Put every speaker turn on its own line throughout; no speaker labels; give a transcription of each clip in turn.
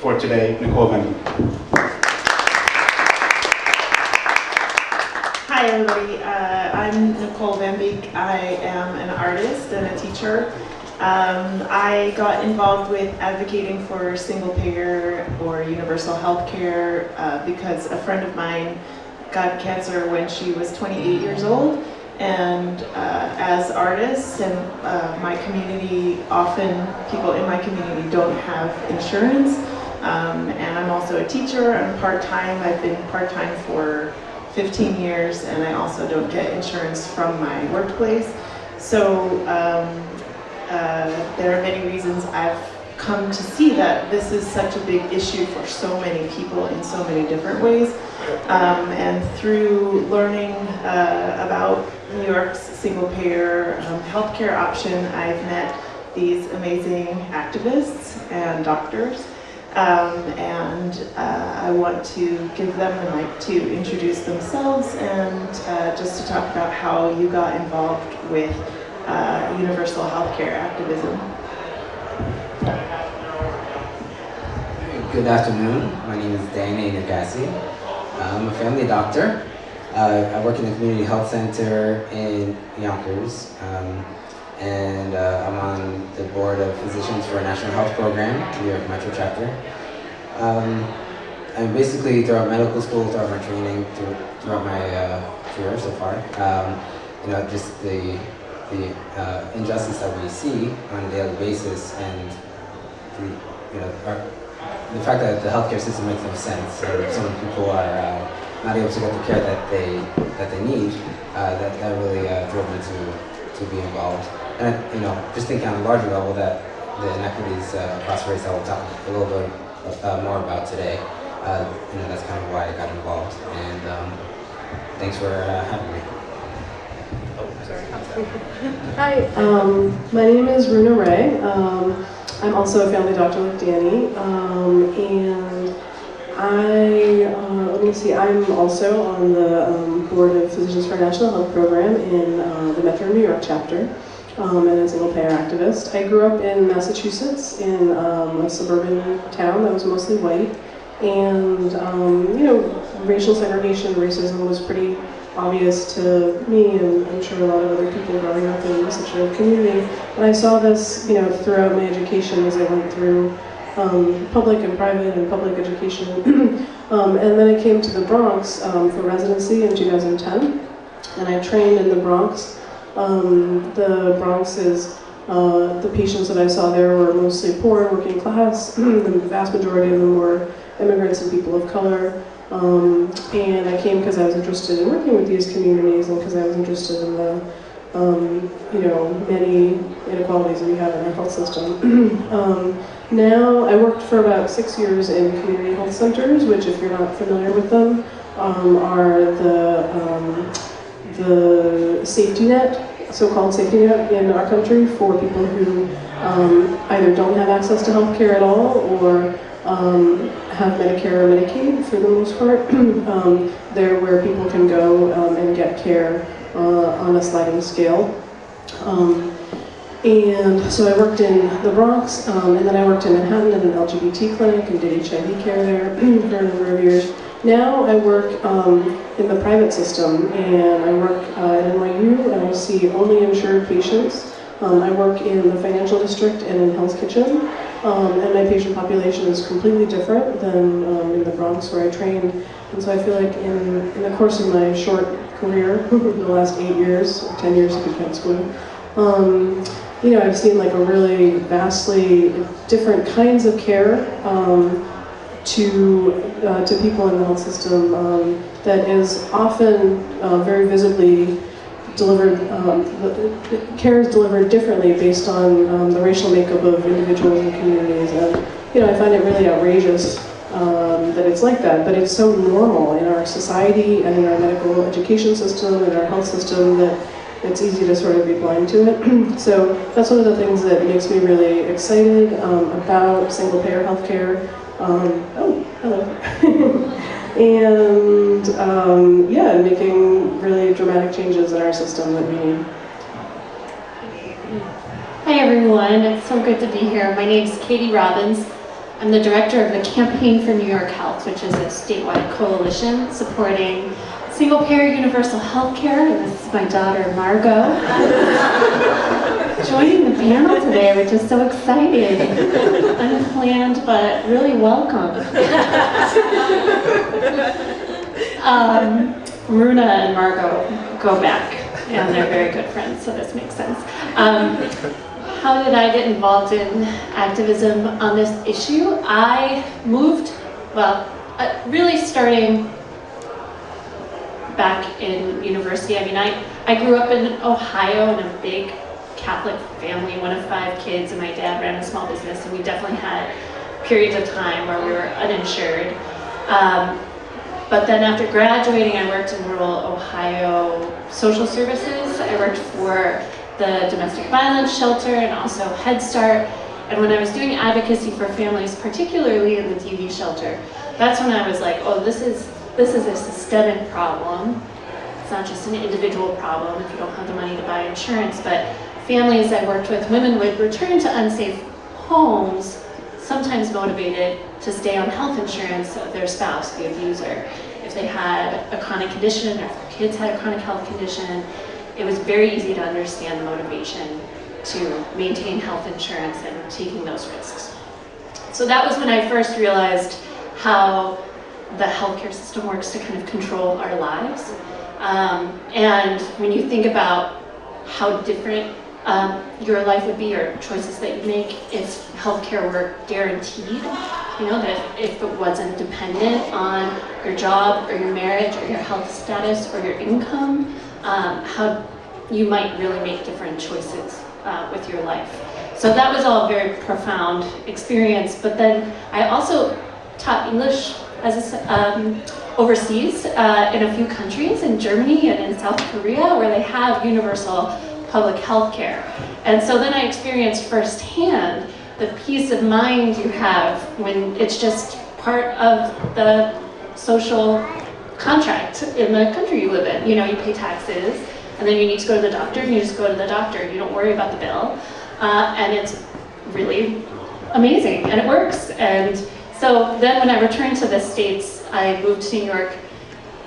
for today, Nichole van Beek.
Hi everybody, I'm Nichole van Beek. I am an artist and a teacher. I got involved with advocating for single payer or universal health care because a friend of mine got cancer when she was 28 years old. And as artists and my community, often people in my community don't have insurance. And I'm also a teacher. I'm part-time. I've been part-time for 15 years, and I also don't get insurance from my workplace. So there are many reasons I've come to see that this is such a big issue for so many people in so many different ways. And through learning about New York's single-payer healthcare option, I've met these amazing activists and doctors. I want to give them the mic to introduce themselves and just to talk about how you got involved with universal healthcare activism.
Good afternoon. My name is Neghassi. I'm a family doctor. I work in the Community Health Center in Yonkers, and I'm on the board of physicians for a national health program, New York Metro Chapter. And basically throughout medical school, throughout my training, throughout my career so far, just the injustice that we see on a daily basis, and the fact that the healthcare system makes no sense, and so many people are not able to get the care that they need. That really drove me to be involved. And just thinking on a larger level that the inequities across race that we'll talk a little bit more about today. That's kind of why I got involved. And thanks for having me.
Hi, my name is Roona Ray. I'm also a family doctor like Danny, and I'm also on the board of Physicians for a National Health Program in the Metro New York Chapter, and a single payer activist. I grew up in Massachusetts in a suburban town that was mostly white, and racial segregation, racism was pretty obvious to me, and I'm sure a lot of other people growing up in such a community. And I saw this, throughout my education as I went through public and private and public education. And then I came to the Bronx for residency in 2010, and I trained in the Bronx. The Bronx is, the patients that I saw there were mostly poor and working class. The vast majority of them were immigrants and people of color. And I came because I was interested in working with these communities, and because I was interested in the, many inequalities that we have in our health system. Now, I worked for about 6 years in community health centers, which, if you're not familiar with them, are the safety net, so-called safety net in our country for people who either don't have access to health care at all, or have Medicare or Medicaid for the most part. They're where people can go and get care on a sliding scale. And so I worked in the Bronx, and then I worked in Manhattan at an LGBT clinic and did HIV care there for a number of years. Now I work in the private system, and I work at NYU, and I see only insured patients. I work in the financial district and in Hell's Kitchen, and my patient population is completely different than in the Bronx where I trained. And so I feel like in the course of my short career, the last 8 years, 10 years if you count school, I've seen like a really vastly different kinds of care to people in the health system that is often very visibly delivered, care is delivered differently based on the racial makeup of individuals and communities. And I find it really outrageous that it's like that, but it's so normal in our society and in our medical education system and our health system that it's easy to sort of be blind to it. So that's one of the things that makes me really excited about single-payer healthcare. Oh, hello. And making really dramatic changes in our system that we need.
Hi everyone, it's so good to be here. My name is Katie Robbins. I'm the director of the Campaign for New York Health, which is a statewide coalition supporting single-payer universal health care. And this is my daughter, Margot, joining the panel today, which is so exciting. Unplanned, but really welcome. Roona and Margot go back, and they're very good friends, so this makes sense. How did I get involved in activism on this issue? I moved, really starting back in university. I mean, I grew up in Ohio in a big Catholic family, one of 5 kids, and my dad ran a small business, and we definitely had periods of time where we were uninsured. But then after graduating, I worked in rural Ohio social services. I worked for the domestic violence shelter and also Head Start. And when I was doing advocacy for families, particularly in the DV shelter, that's when I was like, oh, this is a systemic problem. It's not just an individual problem if you don't have the money to buy insurance, but families I worked with, women would return to unsafe homes, sometimes motivated to stay on health insurance of their spouse, the abuser. If they had a chronic condition, or if their kids had a chronic health condition, it was very easy to understand the motivation to maintain health insurance and taking those risks. So that was when I first realized how the healthcare system works to kind of control our lives. And when you think about how different your life would be, or choices that you make if healthcare were guaranteed, you know, that if it wasn't dependent on your job or your marriage or your health status or your income, how you might really make different choices with your life. So that was all a very profound experience. But then I also taught English as overseas in a few countries, in Germany and in South Korea, where they have universal public health care. And so then I experienced firsthand the peace of mind you have when it's just part of the social contract in the country you live in. You know, you pay taxes, and then you need to go to the doctor, and you just go to the doctor. You don't worry about the bill. And it's really amazing, and it works. And so then when I returned to the States, I moved to New York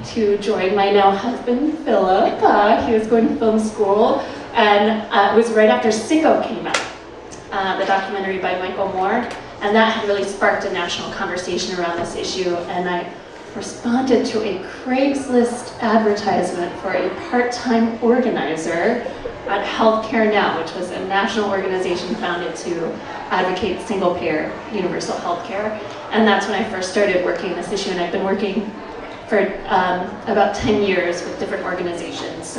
to join my now husband, Philip. He was going to film school, and it was right after Sicko came out, the documentary by Michael Moore, and that had really sparked a national conversation around this issue, and I responded to a Craigslist advertisement for a part-time organizer at Healthcare Now, which was a national organization founded to advocate single-payer universal health care. And that's when I first started working on this issue, and I've been working for about 10 years with different organizations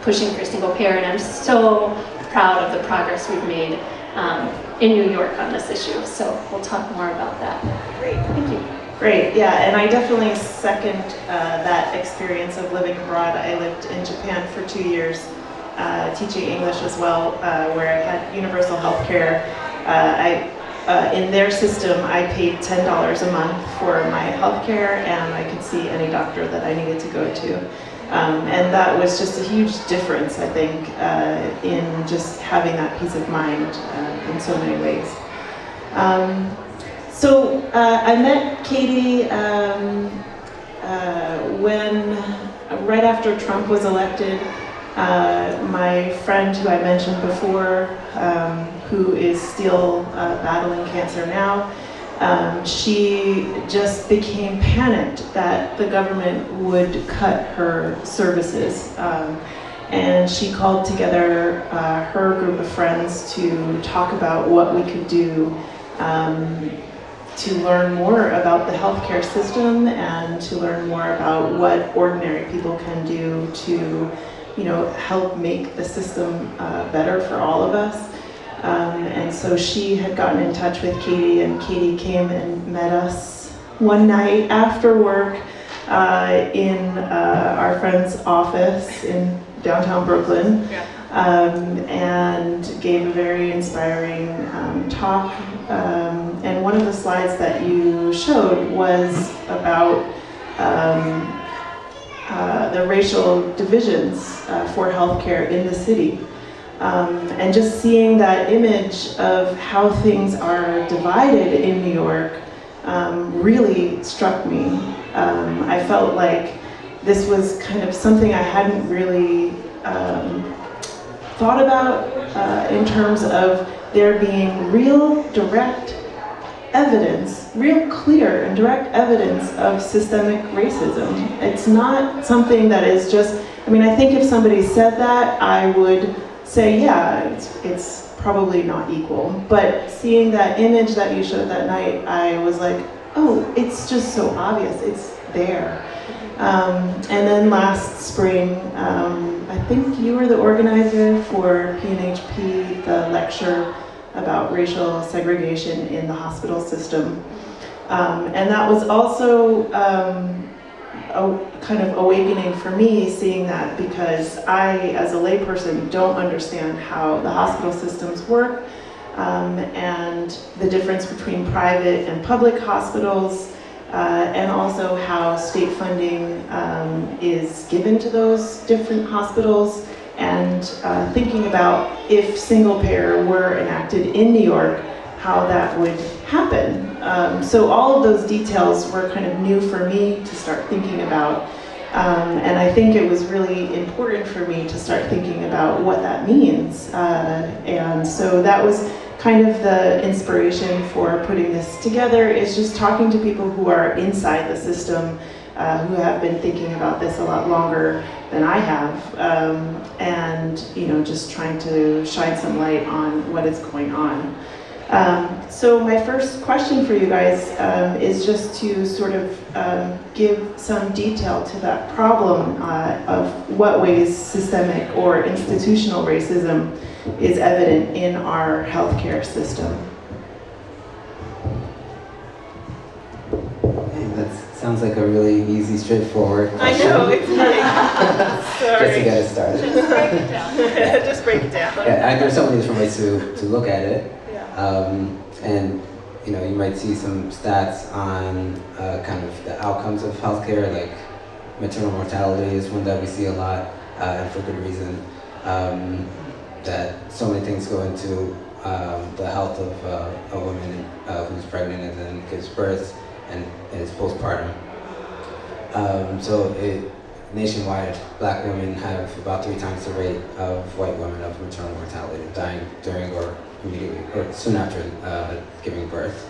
pushing for single-payer, and I'm so proud of the progress we've made in New York on this issue. So we'll talk more about that.
Great.
Thank you.
Great, yeah, and I definitely second that experience of living abroad. I lived in Japan for 2 years, teaching English as well, where I had universal health care. In their system, I paid $10 a month for my health care, and I could see any doctor that I needed to go to. And that was just a huge difference, I think, in just having that peace of mind in so many ways. So I met Katie when, right after Trump was elected. My friend who I mentioned before, who is still battling cancer now, she just became panicked that the government would cut her services. And she called together her group of friends to talk about what we could do to learn more about the healthcare system and to learn more about what ordinary people can do to, you know, help make the system better for all of us. And so she had gotten in touch with Katie, and Katie came and met us one night after work in our friend's office in downtown Brooklyn, and gave a very inspiring talk. And one of the slides that you showed was about the racial divisions for healthcare in the city. And just seeing that image of how things are divided in New York really struck me. I felt like this was kind of something I hadn't really thought about in terms of there being real direct evidence, real clear and direct evidence of systemic racism. It's not something that is just, I mean, I think if somebody said that, I would say, yeah, it's probably not equal. But seeing that image that you showed that night, I was like, oh, it's just so obvious, it's there. And then last spring, I think you were the organizer for PNHP, the lecture about racial segregation in the hospital system. And that was also a kind of awakening for me, seeing that, because I, as a layperson, don't understand how the hospital systems work, and the difference between private and public hospitals, and also how state funding is given to those different hospitals, and thinking about if single payer were enacted in New York, how that would happen. So all of those details were kind of new for me to start thinking about. And I think it was really important for me to start thinking about what that means. And so that was kind of the inspiration for putting this together, is just talking to people who are inside the system, who have been thinking about this a lot longer than I have, and just trying to shine some light on what is going on. So my first question for you guys is just to sort of give some detail to that problem of what ways systemic or institutional racism is evident in our healthcare system.
That sounds like a really easy, straightforward question.
I know, it's like, sorry.
Just to get it started.
Just break it down.
Just break it down.
Yeah, there's so many different ways to look at it.
Yeah.
And you might see some stats on kind of the outcomes of healthcare, like maternal mortality is one that we see a lot, and for good reason. That so many things go into the health of a woman who's pregnant and then gives birth and is postpartum. Nationwide, Black women have about 3 times the rate of white women of maternal mortality, dying during or immediately or soon after giving birth,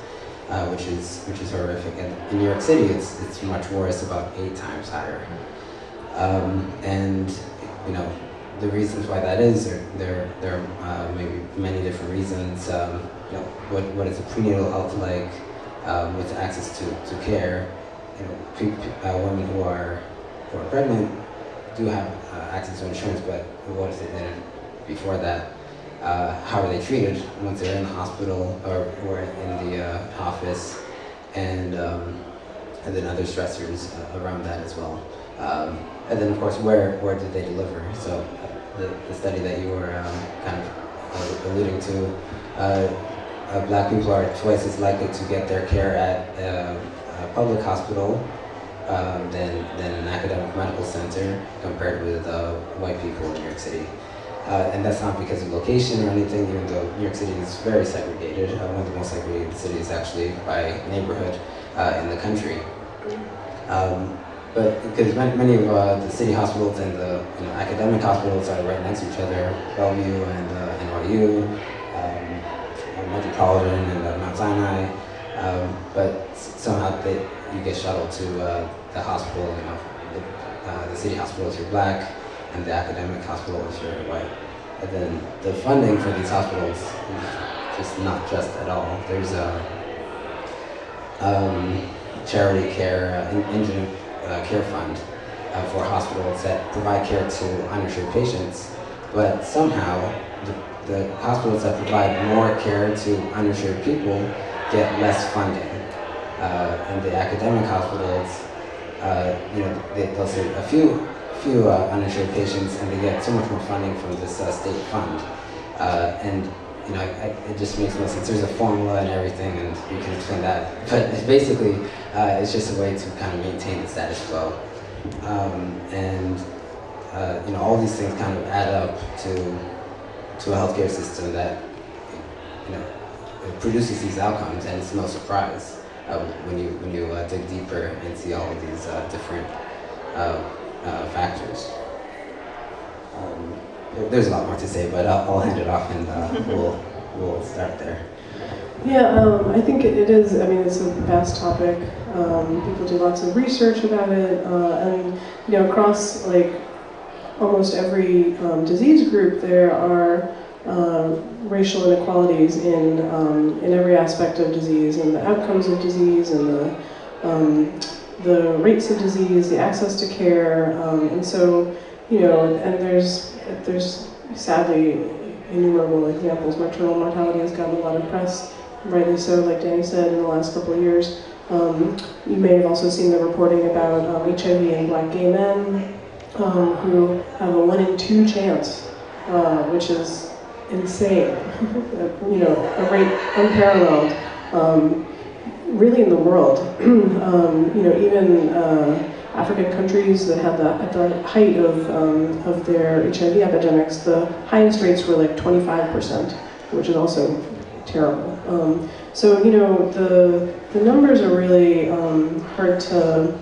which is horrific. And in New York City, it's much worse, about 8 times higher. And the reasons why that is, there are maybe many different reasons. What is a prenatal health like with access to care? Women who are pregnant do have access to insurance, but what if they didn't before that? How are they treated once they're in the hospital or in the office, and then other stressors around that as well. And then of course, where did they deliver? So the study that you were kind of alluding to, Black people are twice as likely to get their care at a public hospital than an academic medical center compared with white people in New York City. And that's not because of location or anything, even though New York City is very segregated. One of the most segregated cities actually by neighborhood in the country. But because many of the city hospitals and the academic hospitals are right next to each other, Bellevue and NYU, Metropolitan and Mount Sinai, but somehow you get shuttled to the hospital, the city hospital if you're Black, and the academic hospital if you're white. And then the funding for these hospitals is just not just at all. There's a charity care, indigent care fund for hospitals that provide care to uninsured patients, but somehow the hospitals that provide more care to uninsured people get less funding. And the academic hospitals, they'll see a few uninsured patients, and they get so much more funding from this state fund. And it just makes no sense. There's a formula and everything, and you can explain that. But basically, it's just a way to kind of maintain the status quo. And all these things kind of add up to to a healthcare system that, you know, it produces these outcomes, and it's no surprise when you dig deeper and see all of these different factors. There's a lot more to say, but I'll hand it off, and we'll start there.
Yeah, I think it is. I mean, it's a vast topic. People do lots of research about it, and you know, across like almost every disease group, there are racial inequalities in every aspect of disease, and the outcomes of disease, and the rates of disease, the access to care, and so you know, and there's sadly innumerable examples. Maternal mortality has gotten a lot of press, rightly so, like Danny said, in the last couple of years. You may have also seen the reporting about HIV in Black gay men who have a 1 in 2 chance, which is insane. You know, a rate unparalleled, really in the world. You know, even African countries that had at the height of their HIV epidemics, the highest rates were like 25%, which is also terrible. So you know, the numbers are really hard to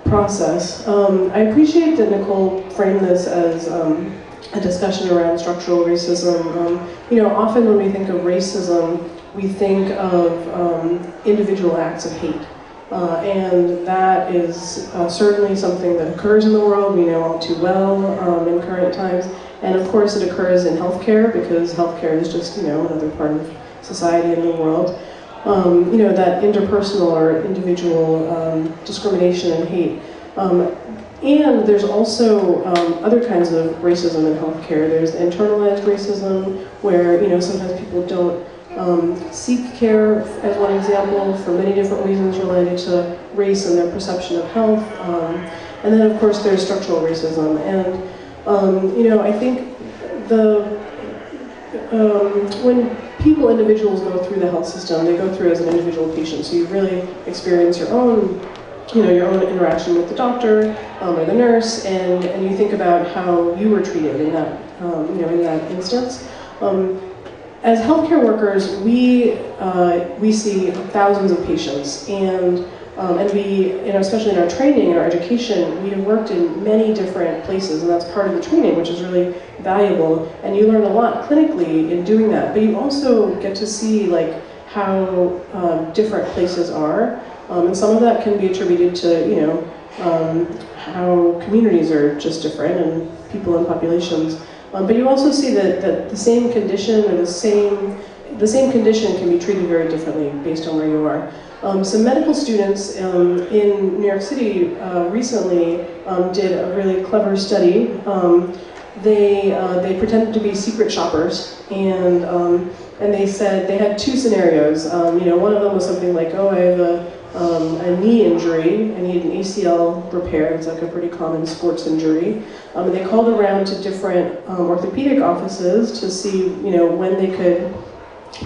process. I appreciate that Nichole framed this as a discussion around structural racism. You know, often when we think of racism, we think of individual acts of hate. And that is certainly something that occurs in the world, we know all too well in current times. And of course it occurs in healthcare, because healthcare is just, you know, another part of society in the world. You know, that interpersonal or individual discrimination and hate. And there's also other kinds of racism in healthcare. There's internalized racism, where, you know, sometimes people don't seek care, as one example, for many different reasons related to race and their perception of health. And then, of course, there's structural racism. And, you know, I think when individuals go through the health system, they go through as an individual patient. So you really experience your own, you know, your own interaction with the doctor or the nurse, and you think about how you were treated in that, you know, in that instance. As healthcare workers, we see thousands of patients, and we, you know, especially in our training and our education, we have worked in many different places, and that's part of the training, which is really valuable. And you learn a lot clinically in doing that, but you also get to see like how different places are, and some of that can be attributed to, you know, how communities are just different and people and populations. But you also see that the same condition or the same condition can be treated very differently based on where you are. Some medical students in New York City recently did a really clever study. They pretended to be secret shoppers, and they said they had 2 scenarios. You know, one of them was something like, oh, I have a knee injury. I need an ACL repair. It's like a pretty common sports injury. And they called around to different orthopedic offices to see, you know, when they could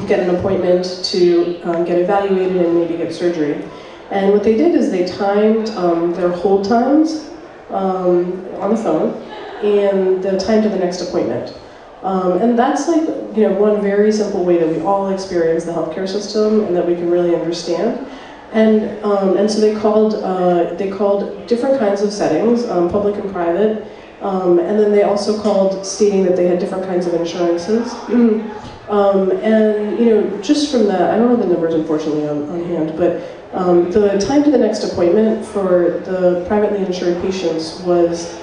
get an appointment to get evaluated and maybe get surgery. And what they did is they timed their hold times on the phone and the time to the next appointment. And that's like, you know, one very simple way that we all experience the healthcare system and that we can really understand. And so they called different kinds of settings, public and private, and then they also called stating that they had different kinds of insurances. And you know, just from that, I don't know the numbers unfortunately on hand, but the time to the next appointment for the privately insured patients was,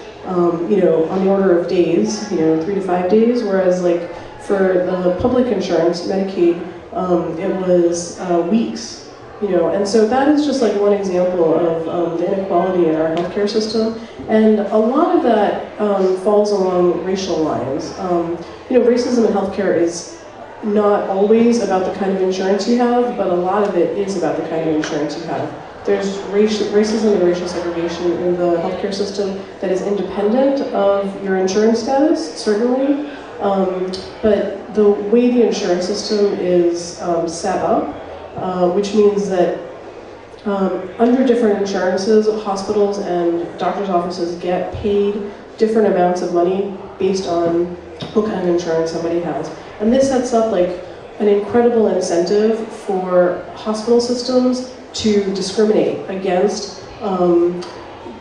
you know, on the order of days, you know, 3 to 5 days, whereas like for the public insurance, Medicaid, it was weeks. You know, and so that is just like one example of the inequality in our healthcare system, and a lot of that falls along racial lines. You know, racism in healthcare is not always about the kind of insurance you have, but a lot of it is about the kind of insurance you have. There's racism and racial segregation in the healthcare system that is independent of your insurance status, certainly, but the way the insurance system is set up, which means that under different insurances, hospitals and doctors' offices get paid different amounts of money based on what kind of insurance somebody has. And this sets up like an incredible incentive for hospital systems to discriminate against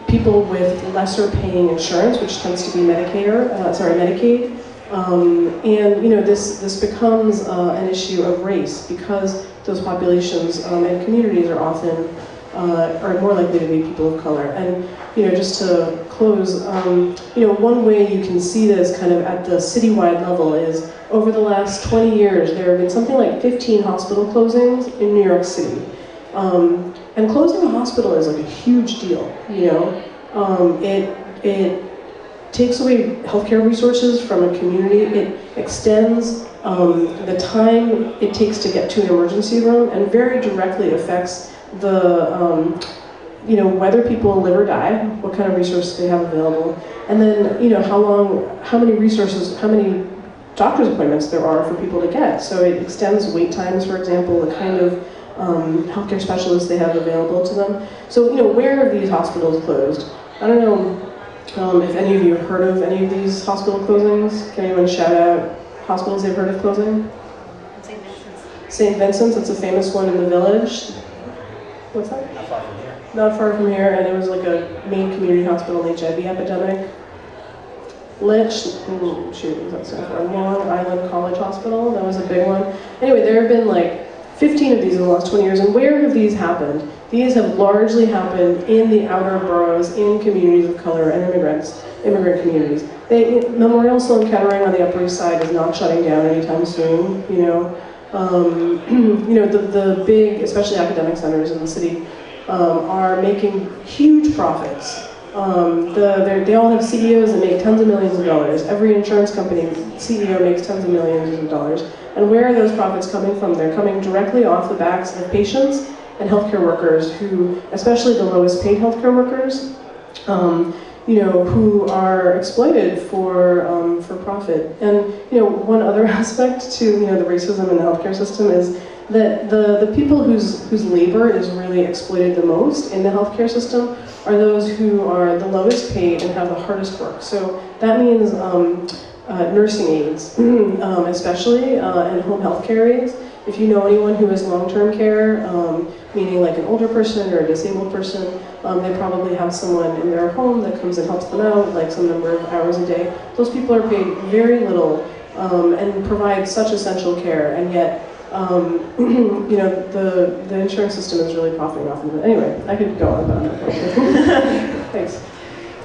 people with lesser paying insurance, which tends to be Medicaid. And this becomes an issue of race because those populations and communities are often are more likely to be people of color. And just to close, one way you can see this kind of at the citywide level is over the last 20 years, there have been something like 15 hospital closings in New York City. And closing a hospital is like a huge deal, It takes away healthcare resources from a community. It extends the time it takes to get to an emergency room and very directly affects the, whether people live or die, what kind of resources they have available, and then, how many resources, how many doctor's appointments there are for people to get. So it extends wait times, for example, the kind of healthcare specialists they have available to them. So, where are these hospitals closed? I don't know if any of you have heard of any of these hospital closings. Can anyone shout out hospitals they've heard of closing?
St. Vincent's.
St. Vincent's, it's a famous one in the Village. What's that?
Not far from here.
Not far from here, and it was like a main community hospital in the HIV epidemic. Long Island College Hospital, that was a big one. Anyway, there have been like 15 of these in the last 20 years, and where have these happened? These have largely happened in the outer boroughs, in communities of color and immigrant communities. Memorial Sloan Kettering on the Upper East Side is not shutting down anytime soon, the big, especially academic centers in the city, are making huge profits. They all have CEOs that make tons of millions of dollars. Every insurance company CEO makes tons of millions of dollars. And where are those profits coming from? They're coming directly off the backs of patients and healthcare workers who, especially the lowest paid healthcare workers, who are exploited for profit. And one other aspect to the racism in the healthcare system is that the people whose labor is really exploited the most in the healthcare system are those who are the lowest paid and have the hardest work. So that means nursing aides, especially, and home health care aides. If you know anyone who has long-term care, meaning like an older person or a disabled person, they probably have someone in their home that comes and helps them out, like some number of hours a day. Those people are paid very little and provide such essential care, and yet, the insurance system is really profiting off of it. Anyway, I could go on about that. Thanks.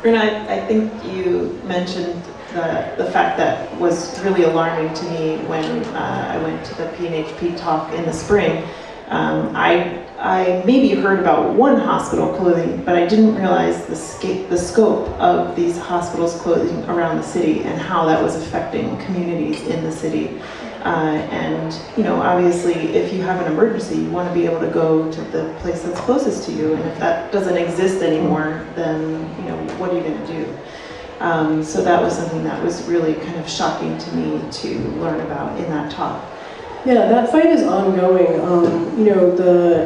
Roona, I think you mentioned the fact that was really alarming to me when I went to the PNHP talk in the spring. I maybe heard about one hospital closing, but I didn't realize the scope of these hospitals closing around the city and how that was affecting communities in the city. And obviously, if you have an emergency, you want to be able to go to the place that's closest to you. And if that doesn't exist anymore, then what are you going to do? So that was something that was really kind of shocking to me to learn about in that talk.
Yeah, that fight is ongoing.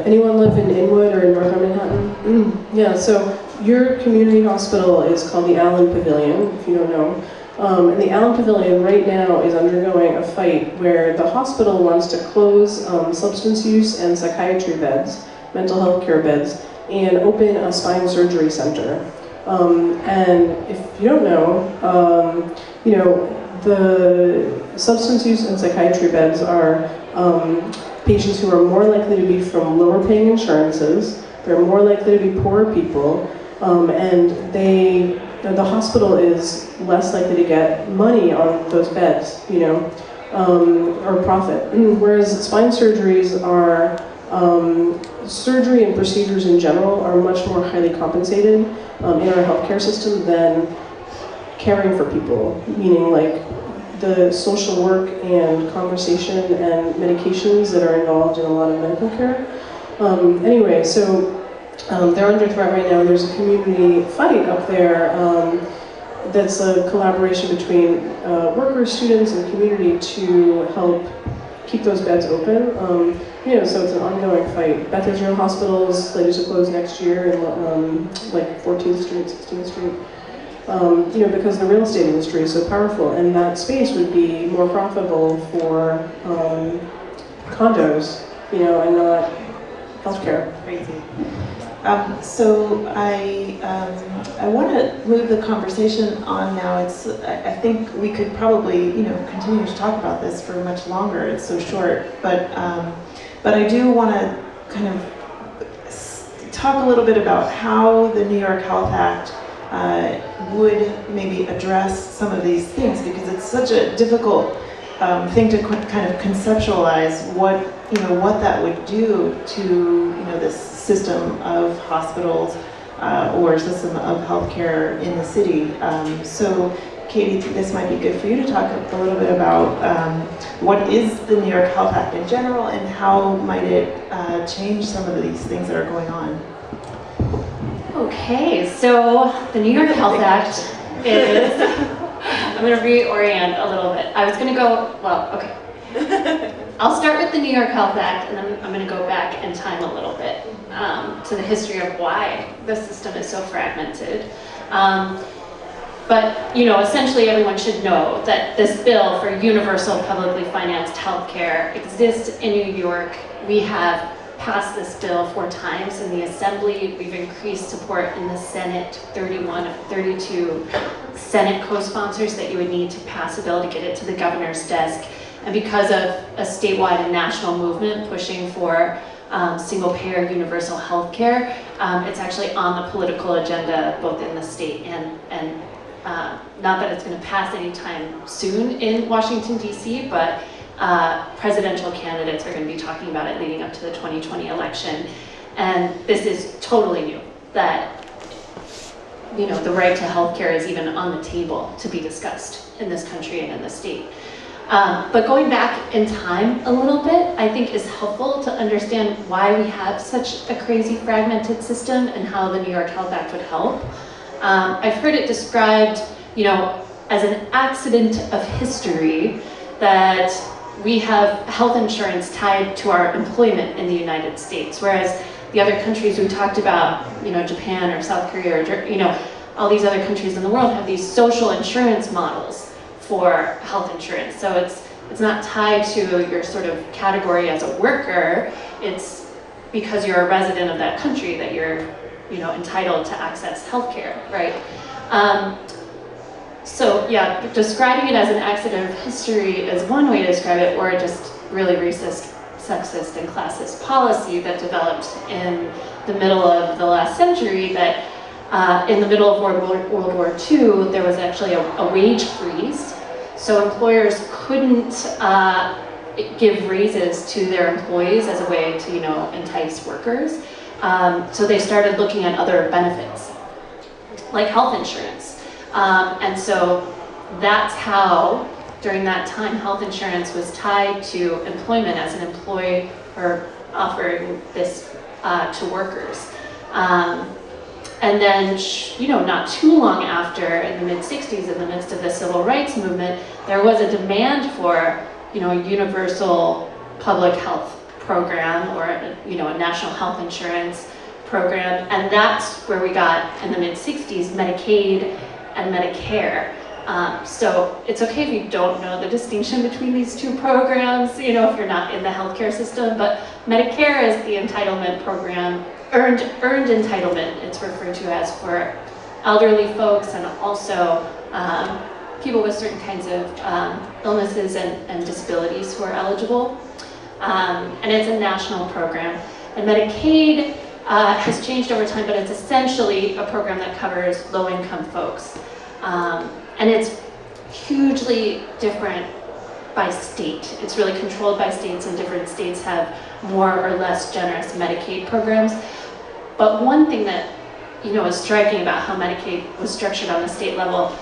Anyone live in Inwood or in Northern Manhattan? Yeah, so your community hospital is called the Allen Pavilion, if you don't know. And the Allen Pavilion right now is undergoing a fight where the hospital wants to close substance use and psychiatry beds, mental health care beds, and open a spine surgery center. And if you don't know, the substance use and psychiatry beds are patients who are more likely to be from lower paying insurances, they're more likely to be poor people, and the hospital is less likely to get money on those beds, or profit. Whereas spine surgeries are, surgery and procedures in general are much more highly compensated in our healthcare system than caring for people, meaning like the social work and conversation and medications that are involved in a lot of medical care. Anyway, so they're under threat right now. There's a community fight up there that's a collaboration between workers, students, and community to help keep those beds open. So it's an ongoing fight. Beth Israel Hospital is slated to close next year in like 14th Street, 16th Street. because the real estate industry is so powerful, and that space would be more profitable for condos, and not healthcare.
Crazy. So I want to move the conversation on now. I think we could probably continue to talk about this for much longer. It's so short, but I do want to kind of talk a little bit about how the New York Health Act would maybe address some of these things, because it's such a difficult thing to kind of conceptualize what that would do to this system of hospitals or system of healthcare in the city. So Katie, this might be good for you to talk a little bit about what is the New York Health Act in general, and how might it change some of these things that are going on.
Okay, so the New York Health Act is, I'm going to reorient a little bit. I was going to go, okay. I'll start with the New York Health Act, and then I'm going to go back in time a little bit to the history of why the system is so fragmented. But essentially everyone should know that this bill for universal publicly financed healthcare exists in New York. We have passed this bill 4 times in the Assembly. We've increased support in the Senate, 31 of 32 Senate co-sponsors that you would need to pass a bill to get it to the governor's desk. And because of a statewide and national movement pushing for single-payer universal health care, it's actually on the political agenda both in the state and not that it's going to pass anytime soon in Washington, D.C., but presidential candidates are going to be talking about it leading up to the 2020 election. And this is totally new, that the right to health care is even on the table to be discussed in this country and in the state. But going back in time a little bit, I think is helpful to understand why we have such a crazy fragmented system and how the New York Health Act would help. I've heard it described, as an accident of history that we have health insurance tied to our employment in the United States, whereas the other countries we talked about, Japan or South Korea or, all these other countries in the world have these social insurance models for health insurance. So it's not tied to your sort of category as a worker. It's because you're a resident of that country that you're, entitled to access healthcare, right? So yeah, describing it as an accident of history is one way to describe it, or just really racist, sexist, and classist policy that developed in the middle of the last century. That in the middle of World War II, there was actually a wage freeze. So employers couldn't give raises to their employees as a way to, entice workers. So they started looking at other benefits, like health insurance. And so that's how, during that time, health insurance was tied to employment as an employer offering this to workers. And then, not too long after, in the mid-60s, in the midst of the civil rights movement, there was a demand for, a universal public health program, or a national health insurance program. And that's where we got, in the mid-60s, Medicaid and Medicare. So it's okay if you don't know the distinction between these two programs, if you're not in the healthcare system, but Medicare is the entitlement program, earned entitlement, it's referred to as, for elderly folks and also people with certain kinds of illnesses and disabilities who are eligible. And it's a national program. And Medicaid has changed over time, but it's essentially a program that covers low-income folks. And it's hugely different by state. It's really controlled by states, and different states have more or less generous Medicaid programs. But one thing that is striking about how Medicaid was structured on the state level,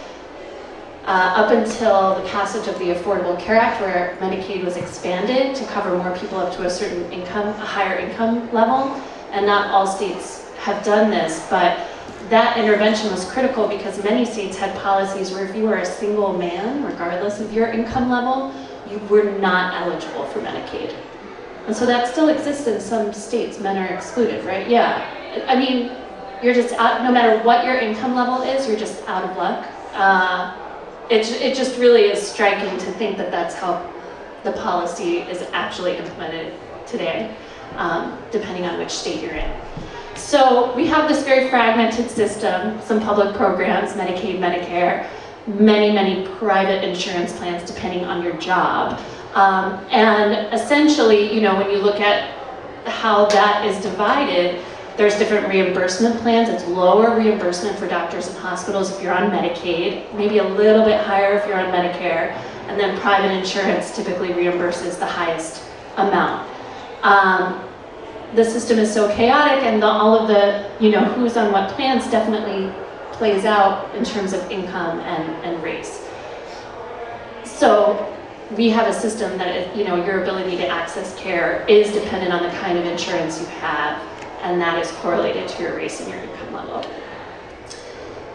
up until the passage of the Affordable Care Act, where Medicaid was expanded to cover more people up to a certain income, a higher income level, and not all states have done this, but that intervention was critical because many states had policies where if you were a single man, regardless of your income level, you were not eligible for Medicaid. And so that still exists in some states. Men are excluded, right? Yeah. I mean, you're just out, no matter what your income level is, you're just out of luck. It just really is striking to think that that's how the policy is actually implemented today, depending on which state you're in. So we have this very fragmented system, some public programs, Medicaid, Medicare, many private insurance plans depending on your job. And essentially, you know, when you look at how that is divided, there's different reimbursement plans. It's lower reimbursement for doctors and hospitals if you're on Medicaid, maybe a little bit higher if you're on Medicare, and then private insurance typically reimburses the highest amount. The system is so chaotic, and all of the, you know, who's on what plans definitely plays out in terms of income and race. So we have a system that, you know, your ability to access care is dependent on the kind of insurance you have, and that is correlated to your race and your income level.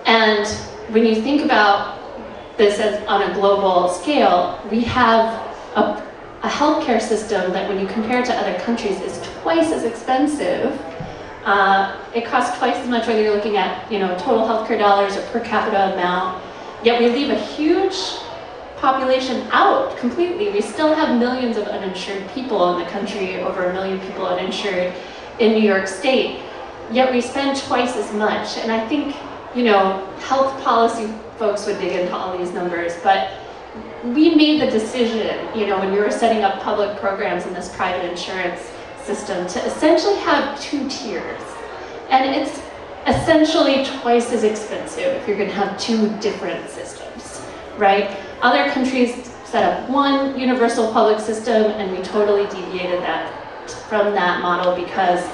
And when you think about this as on a global scale, we have a healthcare system that, when you compare it to other countries, is twice as expensive. It costs twice as much whether you're looking at, you know, total healthcare dollars or per capita amount. Yet we leave a huge population out completely. We still have millions of uninsured people in the country, over 1 million people uninsured in New York State. Yet we spend twice as much. And I think, you know, health policy folks would dig into all these numbers, but we made the decision, you know, when we were setting up public programs in this private insurance system, to essentially have 2 tiers. And it's essentially twice as expensive if you're going to have 2 different systems, right? Other countries set up one universal public system, and we totally deviated from that model because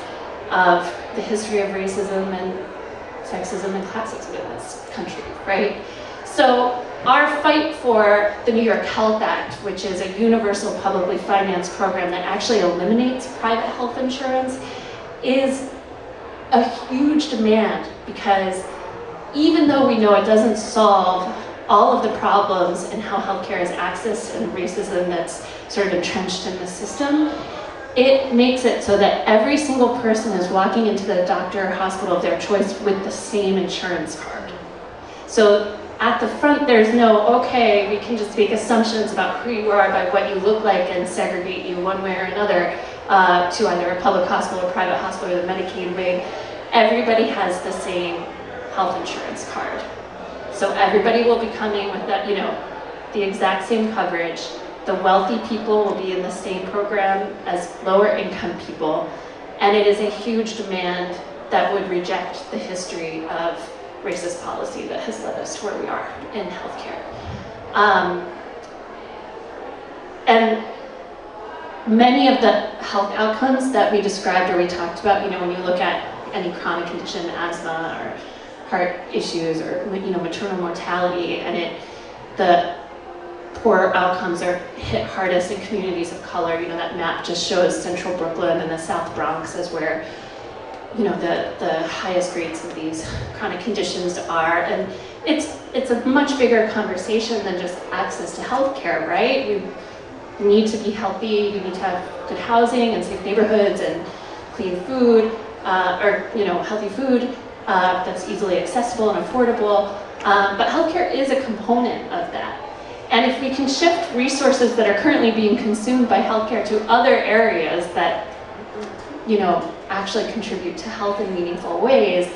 of the history of racism and sexism and classism in this country, right? So our fight for the New York Health Act, which is a universal publicly financed program that actually eliminates private health insurance, is a huge demand, because even though we know it doesn't solve all of the problems in how healthcare is accessed and racism that's sort of entrenched in the system, it makes it so that every single person is walking into the doctor or hospital of their choice with the same insurance card. So at the front, there's no, okay, we can just make assumptions about who you are by what you look like and segregate you one way or another to either a public hospital or private hospital or the Medicaid wing. Everybody has the same health insurance card. So everybody will be coming with that, you know, the exact same coverage. The wealthy people will be in the same program as lower income people. And it is a huge demand that would reject the history of racist policy that has led us to where we are in healthcare. And many of the health outcomes that we described or we talked about, you know, when you look at any chronic condition, asthma or heart issues or, you know, maternal mortality, and the poor outcomes are hit hardest in communities of color. You know, that map just shows Central Brooklyn and the South Bronx as where, you know, the highest rates of these chronic conditions are. And it's a much bigger conversation than just access to healthcare, right? We need to be healthy, we need to have good housing and safe neighborhoods and clean food, or, you know, healthy food that's easily accessible and affordable. But healthcare is a component of that. And if we can shift resources that are currently being consumed by healthcare to other areas that, you know, actually contribute to health in meaningful ways,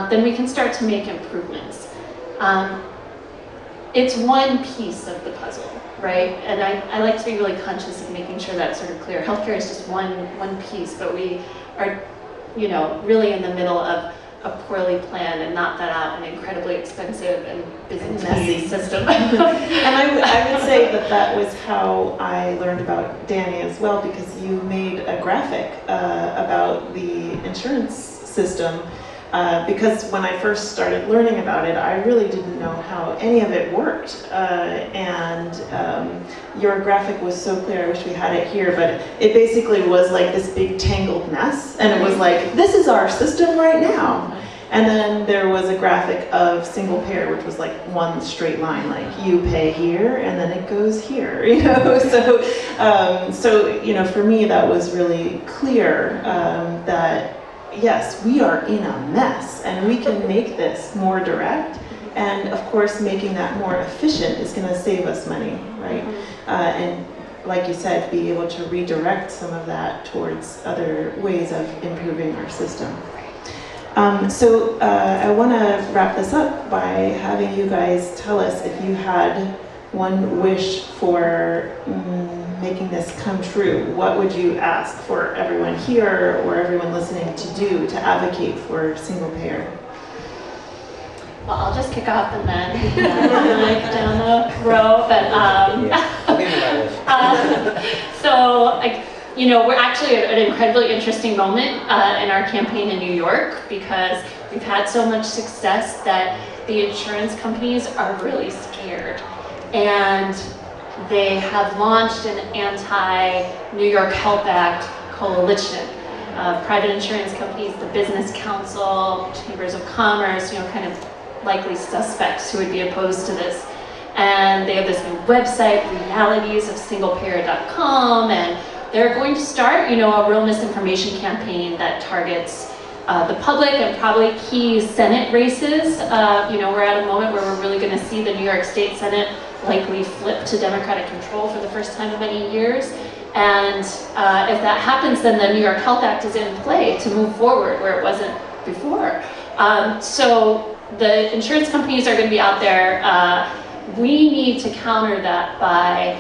then we can start to make improvements. It's one piece of the puzzle, right? And I like to be really conscious of making sure that's sort of clear. Healthcare is just one piece, but we are, you know, really in the middle of a poorly planned and not thought out and incredibly expensive and messy system.
And I would say that was how I learned about Danny as well, because you made a graphic about the insurance system. Because when I first started learning about it, I really didn't know how any of it worked. Your graphic was so clear, I wish we had it here, but it basically was like this big tangled mess. And it was like, this is our system right now. And then there was a graphic of single payer, which was like one straight line, like you pay here and then it goes here, you know? So you know, for me that was really clear that, yes, we are in a mess and we can make this more direct. And of course, making that more efficient is going to save us money, right? And like you said, be able to redirect some of that towards other ways of improving our system. So I want to wrap this up by having you guys tell us if you had one wish for making this come true. What would you ask for everyone here or everyone listening to do to advocate for single payer?
Well, I'll just kick off and then like down the row. But we're actually at an incredibly interesting moment in our campaign in New York, because we've had so much success that the insurance companies are really scared, and they have launched an anti-New York Health Act coalition. Private insurance companies, the Business Council, Chambers of Commerce, kind of likely suspects who would be opposed to this. And they have this new website, realitiesof.singlepayer.com, and they're going to start, a real misinformation campaign that targets the public and probably key Senate races. We're at a moment where we're really going to see the New York State Senate likely flip to Democratic control for the first time in many years. And if that happens, then the New York Health Act is in play to move forward where it wasn't before. So the insurance companies are going to be out there. We need to counter that by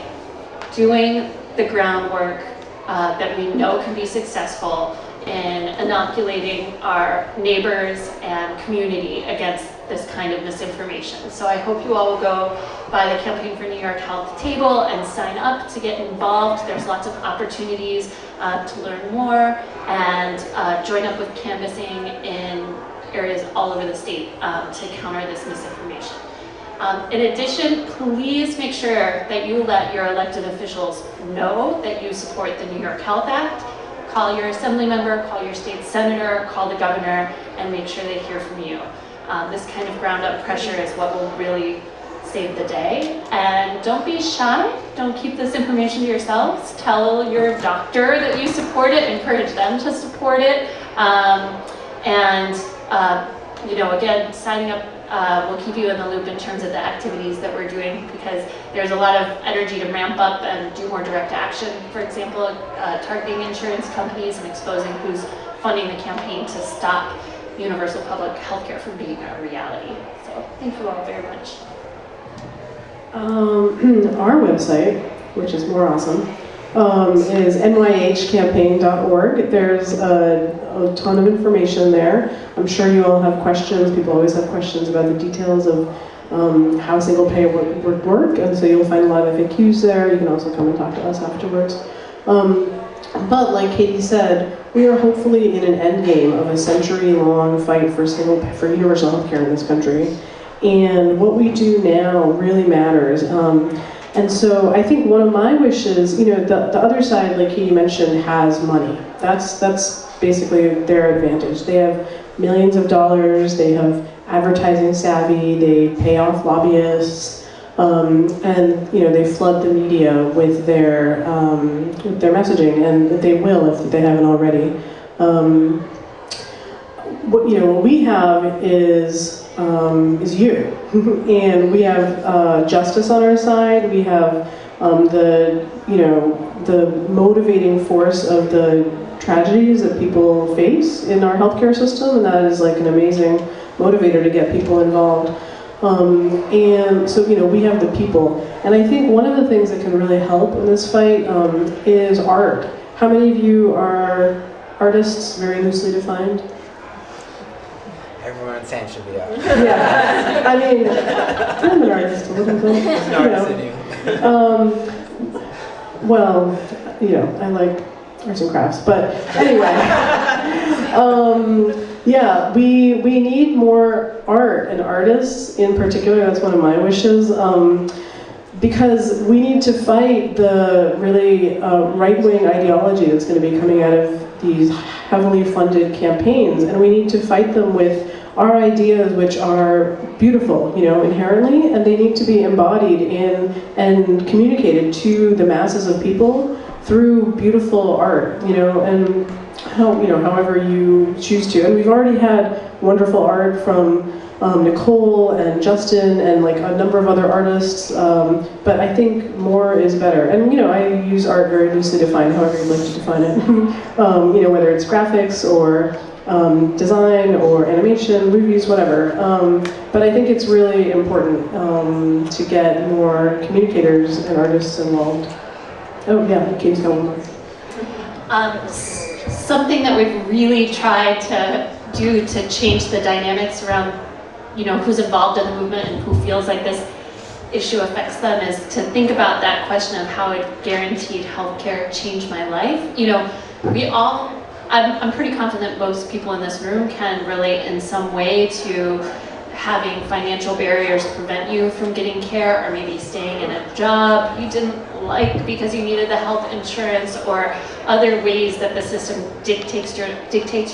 doing the groundwork that we know can be successful in inoculating our neighbors and community against this kind of misinformation. So I hope you all will go by the Campaign for New York Health table and sign up to get involved. There's lots of opportunities to learn more and join up with canvassing in areas all over the state to counter this misinformation. In addition, please make sure that you let your elected officials know that you support the New York Health Act. Call your assembly member, call your state senator, call the governor, and make sure they hear from you. This kind of ground-up pressure is what will really save the day. And don't be shy. Don't keep this information to yourselves. Tell your doctor that you support it. Encourage them to support it. Again, signing up will keep you in the loop in terms of the activities that we're doing, because there's a lot of energy to ramp up and do more direct action. For example, targeting insurance companies and exposing who's funding the campaign to stop universal public health care from being a reality. So thank you all very much.
Our website, which is more awesome, is NYHCampaign.org. There's a ton of information there. I'm sure you all have questions. People always have questions about the details of how single payer would work, and so you'll find a lot of FAQs there. You can also come and talk to us afterwards. But like Katie said, we are hopefully in an end game of a century-long fight for universal health care in this country. And what we do now really matters. And so I think one of my wishes, the other side, like Katie mentioned, has money. That's basically their advantage. They have millions of dollars, they have advertising savvy, they pay off lobbyists, and they flood the media with their messaging, and they will if they haven't already. What we have is you, and we have justice on our side. We have the motivating force of the tragedies that people face in our healthcare system, and that is like an amazing motivator to get people involved. And so we have the people, and I think one of the things that can really help in this fight is art. How many of you are artists, very loosely defined?
Everyone's hand should be up.
Yeah, I mean, I'm an artist a little bit.
There's an artist in you.
Well, I like arts and crafts, but anyway, yeah, we need more art and artists in particular. That's one of my wishes, because we need to fight the really right-wing ideology that's going to be coming out of these heavily funded campaigns, and we need to fight them with our ideas, which are beautiful, inherently, and they need to be embodied in and communicated to the masses of people through beautiful art, and however you choose to. And we've already had wonderful art from Nichole and Justin and like a number of other artists, but I think more is better. And I use art very loosely defined, however you'd like to define it. Whether it's graphics or design or animation, movies, whatever. But I think it's really important to get more communicators and artists involved. Oh yeah, Katie's got one more.
Something that we've really tried to do to change the dynamics around, who's involved in the movement and who feels like this issue affects them is to think about that question of how would guaranteed healthcare change my life. I'm pretty confident most people in this room can relate in some way to having financial barriers prevent you from getting care, or maybe staying in a job you didn't like because you needed the health insurance, or other ways that the system dictates your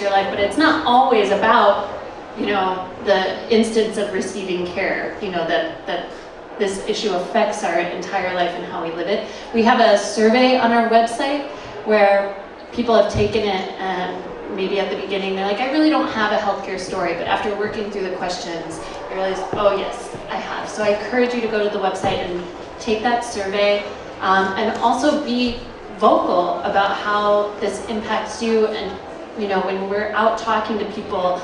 life. But it's not always about, the instance of receiving care, that this issue affects our entire life and how we live it. We have a survey on our website where people have taken it, and maybe at the beginning they're like, I really don't have a healthcare story, but after working through the questions, I realized, oh yes, I have. So I encourage you to go to the website and take that survey, and also be vocal about how this impacts you. And when we're out talking to people,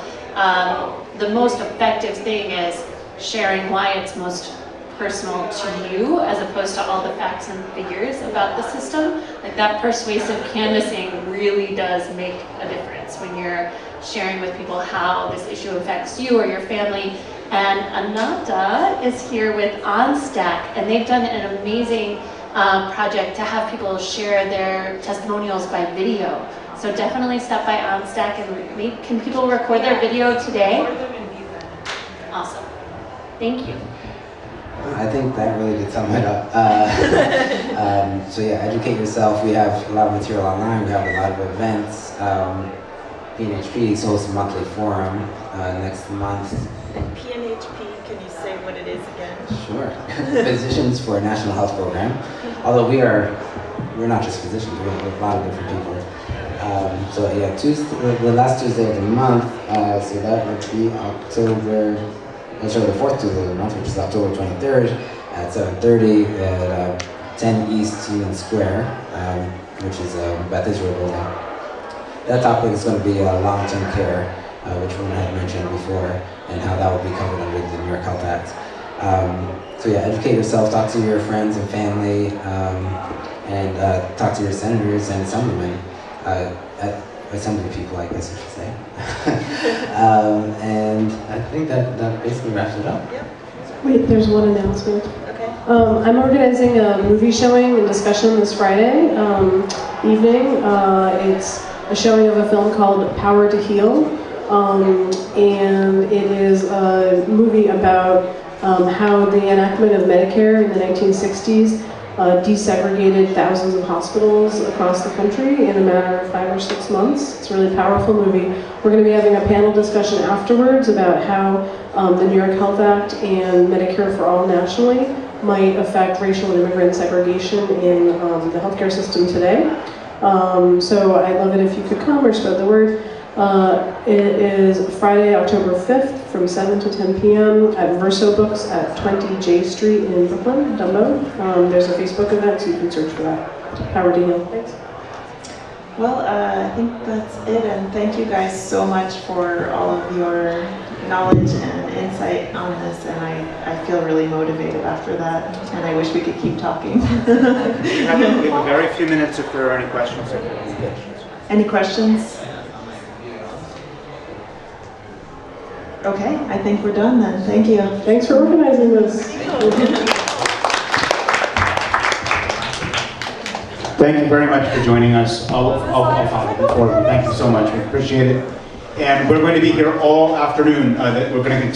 the most effective thing is sharing why it's most personal to you, as opposed to all the facts and figures about the system. Like, that persuasive canvassing really does make a difference when you're sharing with people how this issue affects you or your family. And Ananta is here with OnStack, and they've done an amazing project to have people share their testimonials by video. So definitely stop by OnStack, and can people record their video today? Awesome. Thank you.
I think that really did sum it up. So yeah, educate yourself. We have a lot of material online. We have a lot of events. PNHP hosts a monthly forum next month.
And PNHP, can you say what it is again?
Sure. Physicians for a National Health Program. Although we're not just physicians, we're a lot of different people. So yeah, the last Tuesday of the month, so that would be the fourth Tuesday of the month, which is October 23rd at 7:30 at 10 East Union Square, which is Beth Israel building. That topic is going to be long-term care, which Roona had mentioned before, and how that will be covered under the New York Health Act. So yeah, educate yourself, talk to your friends and family, and talk to your senators and assemblymen, assembly people, I guess I should say. And I think that basically wraps it up.
Yep.
Wait, there's one announcement.
Okay.
I'm organizing a movie showing and discussion this Friday evening. It's a showing of a film called Power to Heal, and it is a movie about how the enactment of Medicare in the 1960s desegregated thousands of hospitals across the country in a matter of 5 or 6 months. It's a really powerful movie. We're going to be having a panel discussion afterwards about how the New York Health Act and Medicare for All nationally might affect racial and immigrant segregation in the healthcare system today. So I'd love it if you could come or spread the word. It is Friday, October 5th from 7 to 10 p.m. at Verso Books at 20 J Street in Brooklyn, Dumbo. There's a Facebook event, so you can search for that. Power to Heal. Thanks.
Well, I think that's it, and thank you guys so much for all of your knowledge and insight on this, and I feel really motivated after that, and I wish we could keep talking.
We have a very few minutes if there are any questions.
Any questions? Okay, I think we're done then. Thank you.
Thanks for organizing this.
Thank you very much for joining us. Thank you so much. We appreciate it. And we're going to be here all afternoon. We're going to